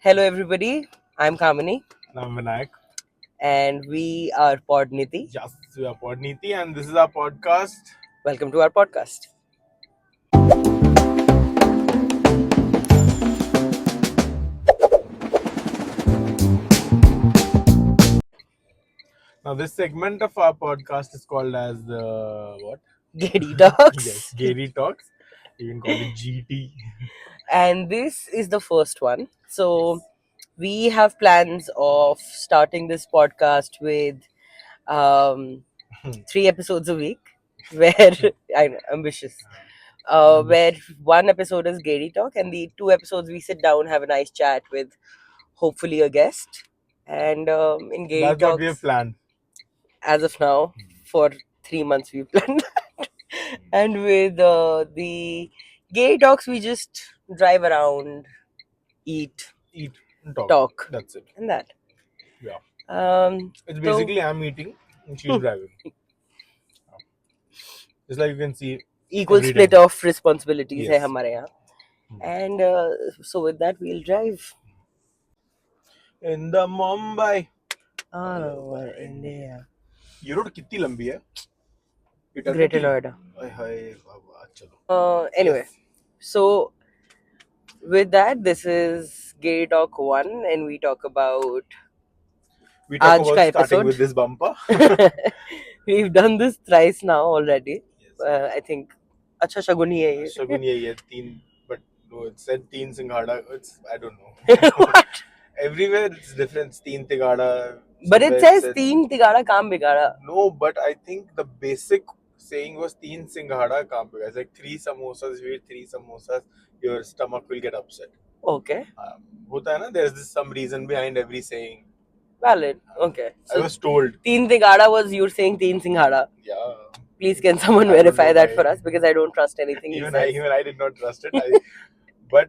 Hello, everybody. I'm Kamini, I'm Vinayak. and we are Podniti. Yes, we are Podniti, and this is our podcast. Welcome to our podcast. Now, this segment of our podcast is called as the what? Gary Yes, Talks. Gary Talks. You can call it GT. And this is the first one. So, we have plans of starting this podcast with um, 3 episodes a week, where I'm ambitious. Where one episode is Gary Talk, and the 2 episodes we sit down, have a nice chat with hopefully a guest. And in Gary That's what we have Talks, planned. as of now, for 3 months we planned that. And with the gay talks, we just drive around, eat, Eat and talk. talk, That's it. and that. Yeah. It's So basically I'm eating and she's driving. It's like you can see equal every split time. of responsibilities hai Yes. hamare yahan. And so with that we'll drive In the Mumbai. all over India. ये road कितनी लंबी है? Greater Noida. हाय बाबा चलो. Anyway, so with that, this is Gay Talk 1, and we talk about We talk Aaj about ka starting episode. with this bumper. We've done this thrice now already. I think अच्छा शगुन ही है ये. शगुन यही है तीन, but no, it said तीन सिंघाड़ा. It's I don't know. What? Everywhere it's different. तीन तिगाड़ा. But it somewhere says तीन तिगाड़ा काम बिगाड़ा. No, but I think the basic saying was तीन सिंघाड़ा काम बिगाड़ा. It's like 3 samosas. If you eat 3 samosas, your stomach will get upset. Okay. होता है ना? There's this some reason behind every saying. Valid. Okay. I was told. तीन तिगाड़ा was you're saying तीन सिंघाड़ा. Yeah. Please can someone I don't verify know that why. for us, because I don't trust anything he Even says. I did not trust it. But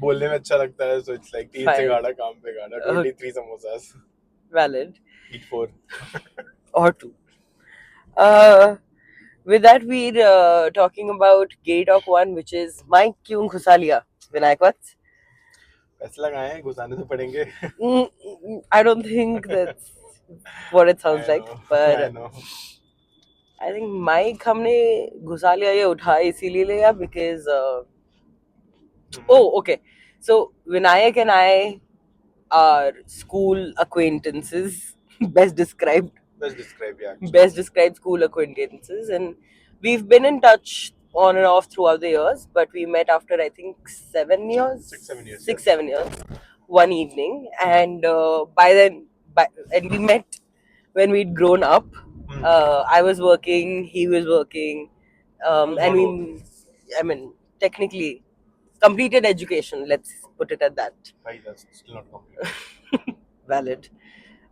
बोलने में अच्छा लगता है, so it's like तीन Fine. सिंघाड़ा काम पे गाड़ा, 23 samosas. Valid. Eat 4. Or 2. With that, we're talking about Gay Talk 1, which is Mike क्यों घुसा लिया? Vinayak, what? पैसे लगाए हैं, घुसाने तो पड़ेंगे. I don't think that's what it sounds I like, know, but I know. I think Mike हमने घुसा लिया ये उठा इसीलिए लिया because oh, okay. So Vinayak and I are school acquaintances. Best described. Yeah. Best described school acquaintances, and we've been in touch on and off throughout the years. But we met after I think 7 years, 6-7 years. 6-7 years, one evening, and by then, and we met when we'd grown up. I was working, he was working, and not we, I mean, technically completed education. Let's put it at that. Bhai, that's still not complete. Valid.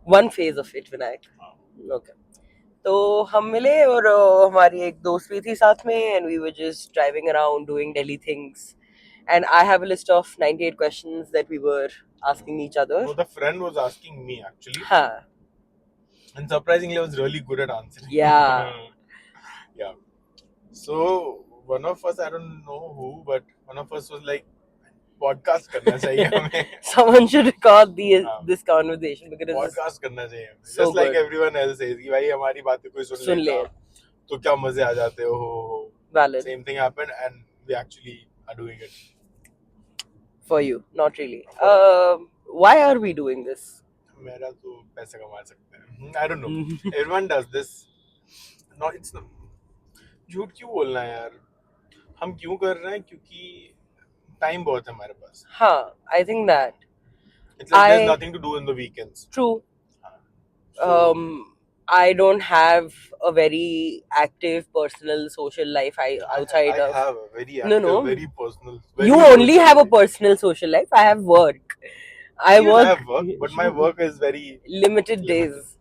One phase of it, Vinayak. Okay. तो हम मिले और हमारी एक दोस्त भी थी साथ में, and we were just driving around doing Delhi things, and I have a list of 98 questions that we were asking each other. No, the friend was asking me actually, Huh. and surprisingly, I was really good at answering. Yeah. Yeah. So one of us, I don't know who, but one of us was like, podcast करना चाहिए हमें. Someone should record this conversation because it's Podcast करना चाहिए. so Just like good. everyone else says कि भाई हमारी बातें कोई सुन सुन ले. लेता तो क्या मजे आ जाते हो. Valid Same thing happened, and we actually are doing it. for you, not really. Why are we doing this? मेरा तो पैसे कमा सकते हैं. I don't know. Everyone does this. No, it's not. झूठ क्यों बोलना है यार? हम क्यों कर रहे हैं? क्योंकि टाइम बहुत है हमारे पास. Huh. I think that. It's like there's nothing to do in the weekends. True. So, I don't have a very active personal social life. Outside I of have a very active, No. very personal. You only have a personal social life. I have work. I have work, but my work is very limited days.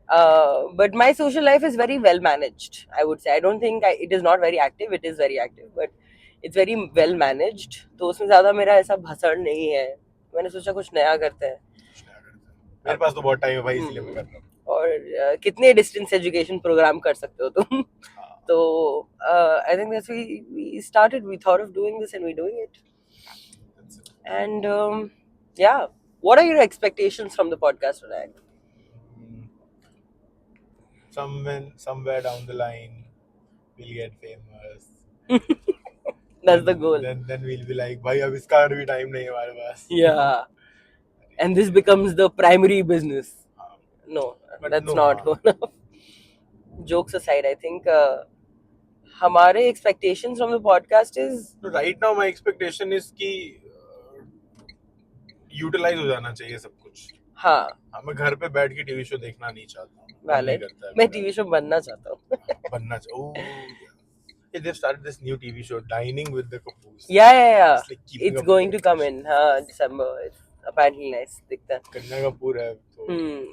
But my social life is very well managed, I would say. I don't think it is not very active. It is very active, but it's very well managed. तो उसमें ज़्यादा मेरा ऐसा भसड़ नहीं है. मैंने सोचा कुछ नया करते हैं. मेरे पास तो बहुत टाइम है भाई, इसलिए मैं कर रहा हूँ. और कितने डिस्टेंस एजुकेशन प्रोग्राम कर सकते हो तुम. तो I think that's we thought of doing this, and we're doing it. And Yeah. What are your expectations from the podcast tonight? Mm, somewhere down the line, we'll get famous. That's the goal. Then we'll be like, भाई अब इसका भी time नहीं है हमारे पास. Yeah. And this becomes the primary business. हाँ, No, but that's no, not हाँ. one of. Jokes aside, I think हमारे expectations from the podcast is So right now my expectation is कि यूटिलाइज हो जाना चाहिए सब कुछ. हाँ हाँ, मैं घर पे बैठ के टीवी शो देखना नहीं चाहता. मन नहीं वैलिड. करता है मैं मेरा. टीवी शो बनना चाहता हूँ. बनना चाहिए. Oh, yeah. They've started this new TV show, Dining with the Kapoors. Yeah. It's like keeping It's up going with to the come in. हाँ December. It's apparently nice. दिखता है. कन्या कपूर है तो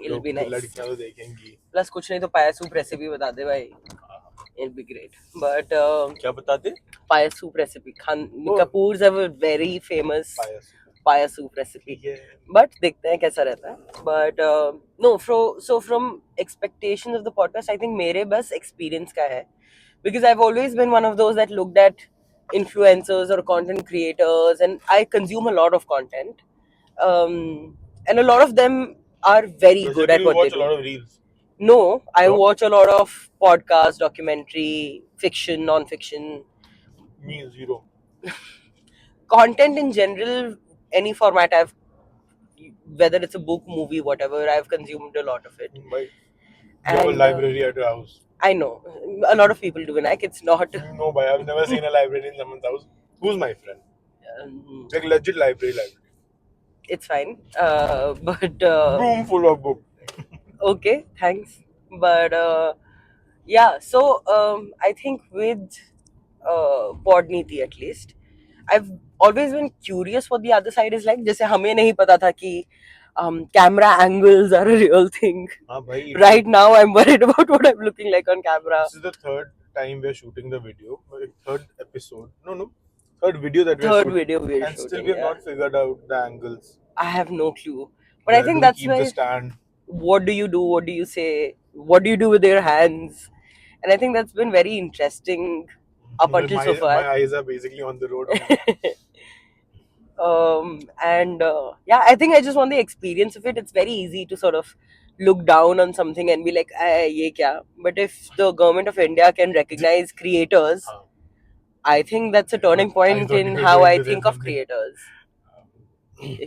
It'll be nice. लड़कियां तो देखेंगी. Plus कुछ नहीं तो पाया सूप रेसिपी बता दे भाई. It'll be great. But क्या बताते? paya soup recipe. Oh. Kapoors have a very famous Payas. paya soup recipe. Yeah. But देखते हैं कैसा रहता है. But no, from expectations of the podcast, I think मेरे बस experience का है. Because I've always been one of those that looked at influencers or content creators, and I consume a lot of content. And a lot of them are very So good can at you what they watch a do. lot of reels? No, I So? watch a lot of podcasts, documentary, fiction, non-fiction, Me zero. content in general, any format I've, whether it's a book, movie, whatever, I've consumed a lot of it. Bhai, you have a And library at your house. I know a lot of people do, Vinayak. It's not. No, bhai, I've never seen a library in someone's house. Who's my friend? Um, Like legit library. it's fine. But Room full of books. okay, thanks. But yeah, so I think with Podniti at least, I've always been curious what the other side is like. जैसे हमें नहीं पता था कि camera angles are a real thing. हाँ भाई. Right now, I'm worried about what I'm looking like on camera. This is the third time we're shooting the video. Third episode. No. Third video that we're Third shooting. video we're And still shooting. we have Yeah. not figured out the angles. I have no clue. But I Where think do we that's keep why. the stand. What do you do? What do you say? What do you do with your hands? And I think that's been very interesting up Well, until my, so my far. eyes are basically on the road. And yeah, I think I just want the experience of it. It's very easy to sort of look down on something and be like, ye kya? But if the government of India can recognize creators, हाँ. I think that's a turning I point thought in you were how going I to say think of something. creators.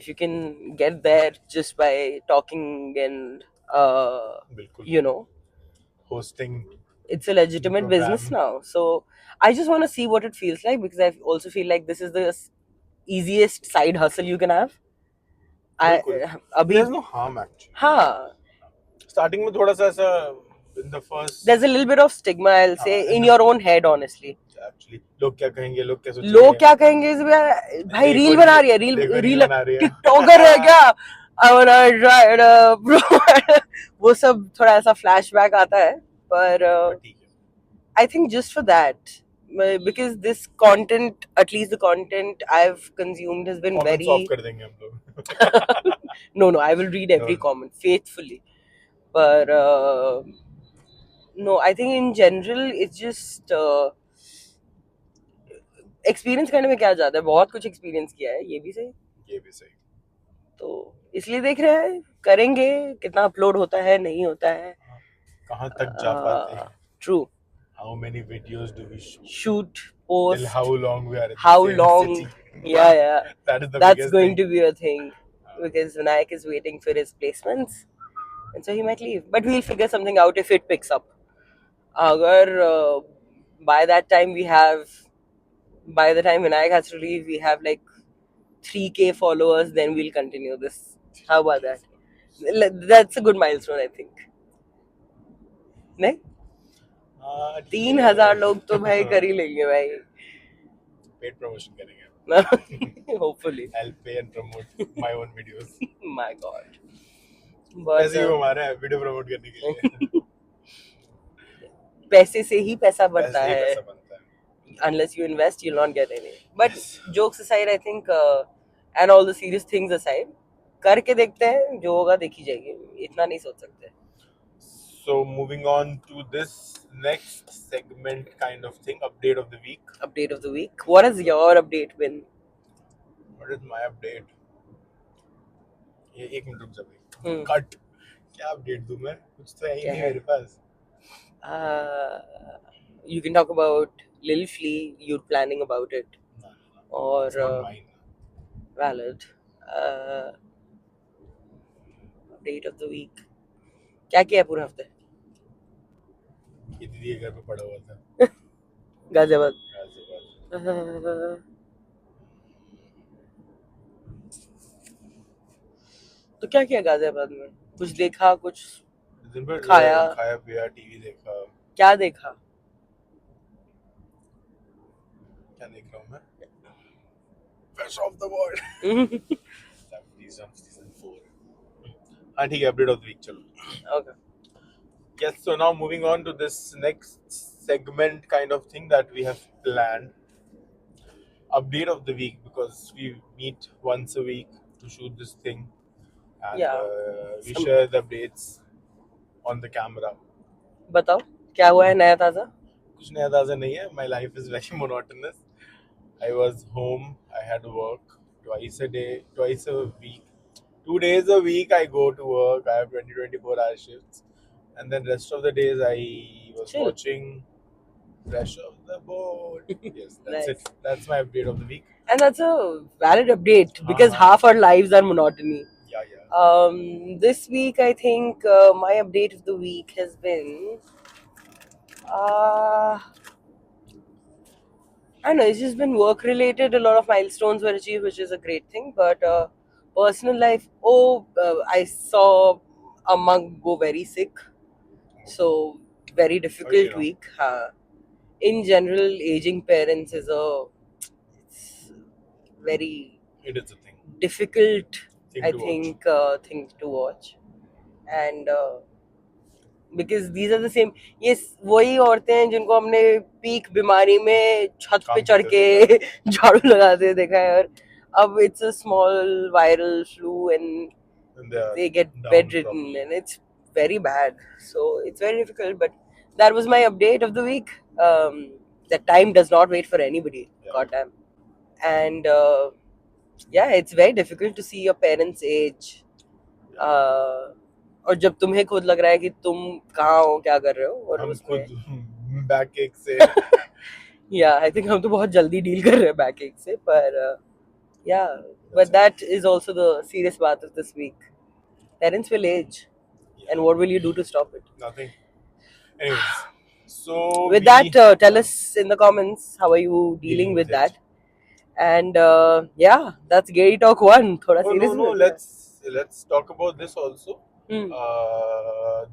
If you can get there just by talking and बिल्कुल. you know, Hosting. it's a legitimate Program. business now. So I just want to see what it feels like, because I also feel like this is the easiest side hustle you can have. बिल्कुल. अभी There's no harm actually. हाँ, Starting में थोड़ा सा ऐसा in the first. there's a little bit of stigma, I'll say, in your own head, honestly. Actually, लोग क्या कहेंगे, लोग क्या सोचेंगे. लोग क्या कहेंगे इस बार, भाई रील बना रही है, रील बना रही है. टिकटॉकर है क्या, I wanna try it, bro. वो सब थोड़ा ऐसा flashback आता है, पर ठीक है. I think just for that, because this content, at least the content I've consumed, has been Comments very. off कर देंगे हम लोग. No, I will read every No. comment faithfully. But no, I think in general it's just experience करने में क्या जाता है, बहुत कुछ experience किया है, ये भी सही. ये भी सही. तो इसलिए देख रहे हैं, करेंगे, कितना अपलोड होता है, नहीं होता है. कहाँ तक जा पाते हैं. True. How many videos do we shoot? Shoot, post. Till how long we are in the How same long? city. Yeah. That is the That's biggest going thing. to be a thing, because Vinayak is waiting for his placements, and so he might leave. But we'll figure something out if it picks up. Agar by that time by the time Vinayak has to leave, we have like 3K followers, then we'll continue this. How about that? That's a good milestone, I think. नहीं? 3,000 लोग तो भाई कर ही लेंगे भाई. Paid promotion करेंगे. Hopefully. I'll pay and promote my own videos. My God. But ऐसे ही वो हमारे वीडियो प्रमोट करने के लिए. पैसे से ही पैसा बढ़ता ऐसे ही है. पैसा बनता है. Unless you invest, you'll not get any. But jokes aside, I think, and all the serious things aside, करके देखते हैं, जो होगा देखी जाएगी. इतना नहीं सोच सकते. So moving on to this next segment kind of thing, update of the week. Update of the week. What has your update been? What is my update? एक मिनट रुक जा भाई, कट। क्या अपडेट दूं मैं, कुछ तो है ही क्या नहीं है? मेरे पास। You can talk about Lil Flea. You're planning about it, or It's not mine. valid. Uh, Date of the week. क्या किया पूरे हफ्ते? ये दीदी के घर पे पड़ा हुआ था गाजियाबाद. गाजियाबाद। तो क्या किया गाजियाबाद में? कुछ देखा, कुछ दिन भर खाया? खाया पिया, टीवी देखा। क्या क्या देखा? देख रहा हूँ मैं? Best of the world. Season 4. हाँ ठीक है, अपडेट ऑफ द वीक चलो। Okay. Yes, so now moving on to this next segment kind of thing that we have planned. Update of the week, because we meet once a week to shoot this thing, and Yeah. we Some- share the updates on the camera. बताओ क्या हुआ है नया ताजा? कुछ नया ताज़ा नहीं है. My life is very monotonous. I was home. I had work twice a day, twice a week. 2 days a week I go to work. I have 24 hour shifts. And then rest of the days I was Chill. watching Fresh of the Board. Yes, that's Nice. it. That's my update of the week. And that's a valid update because Uh-huh. half our lives are monotony. Yeah. This week I think my update of the week has been I don't know, it's just been work related. A lot of milestones were achieved, which is a great thing. But personal life, I saw a monk go very sick. So, very difficult you know. week. In general, aging parents is it's very It is a thing. difficult, Thing I to think, thing to watch. And because these are the same, ये वही औरतें हैं जिनको हमने peak बीमारी में छत पे काम चढ़ करते के झाड़ू लगाते हुए देखा है, और अब it's a small viral flu and And they are they get down bedridden probably. and it's very bad. So it's very difficult. But that was my update of the week. That time does not wait for anybody. Yeah. Goddamn. And yeah, it's very difficult to see your parents age. और जब तुम्हें खुद लग रहा है कि तुम कहाँ हो, क्या कर रहे हो, और हम उसमें खुद बैक एक से या आई थिंक हम तो बहुत जल्दी डील कर रहे हैं बैक एक से, पर या but that is also the serious बात of this week. Parents will age and what will you do to stop it? Nothing. Anyways, so With that, tell us in the comments how are you dealing with it. that. And yeah, that's Gary Talk 1. Thoda Oh, serious no, ho gaya. let's talk about this also.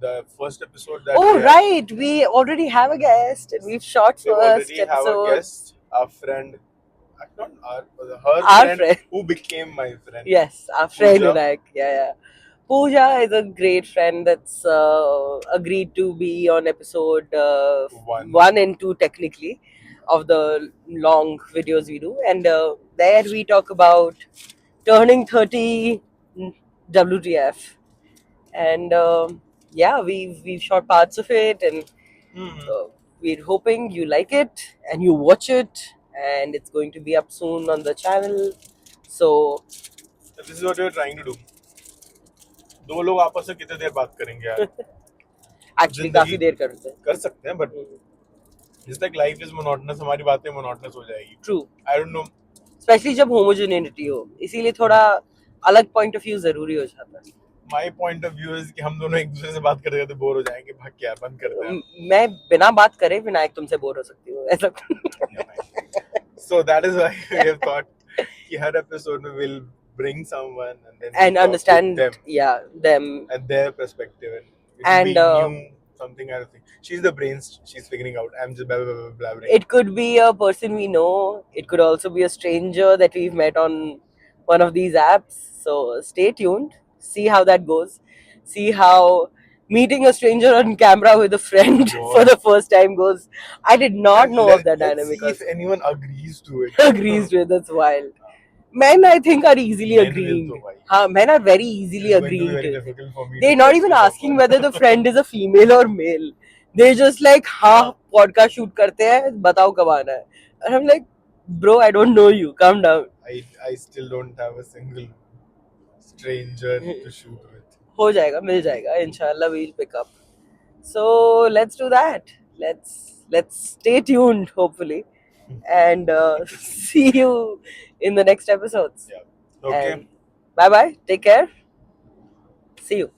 The first episode that Oh we have, right, we already have a guest and we've shot we first already have a episode. guest, our friend, not her friend, who became my friend. Yes, our friend Pooja. Vinayak. Yeah. Pooja is a great friend that's agreed to be on episode One. 1 and 2 technically of the long videos we do, and there we talk about turning 30, WTF, and yeah, we've shot parts of it, and we're hoping you like it and you watch it, and it's going to be up soon on the channel. So This is what we're trying to do. दो लोग आपस में कितने देर बात करेंगे यार? actually काफी देर कर सकते हैं, but just like life is monotonous, हमारी बातें monotonous हो जाएगी. True. I don't know. Especially जब homogeneity हो, इसीलिए थोड़ा अलग point of view जरूरी हो जाता है. My point of view is कि हम दोनों एक दूसरे से बात करते करते बोर हो जाएंगे, भाग क्या बंद करते हैं. मैं बिना बात करे विनायक तुमसे बोर हो सकती हूँ ऐसा. So that is why we have thought कि हर episode में we'll bring someone and then And talk understand with them and their perspective, and it and will be new, something I don't think. She's the brains, she's figuring out. I'm just blabbering. it could be a person we know, it could also be a stranger that we've met on one of these apps. So stay tuned, see how that goes, see how meeting a stranger on camera with a friend for the first time goes. I did not And know of that let's dynamic. see if anyone agrees to it. Agrees with, that's wild. Men, I think, are easily Men will agreeing. तो भाई. Men are very easily It's going to be agreeing very to. difficult for me They're to not trust even this asking one. whether the friend is a female or male. They're just like, हाँ podcast shoot करते हैं, बताओ कब आना है. And I'm like, bro, I don't know you. Calm down. I still don't have a single stranger to shoot with. हो जाएगा, मिल जाएगा, inshallah we'll pick up. So let's do that. Let's stay tuned, hopefully, and see you in the next episodes. Yeah. Okay. And bye bye. Take care. See you.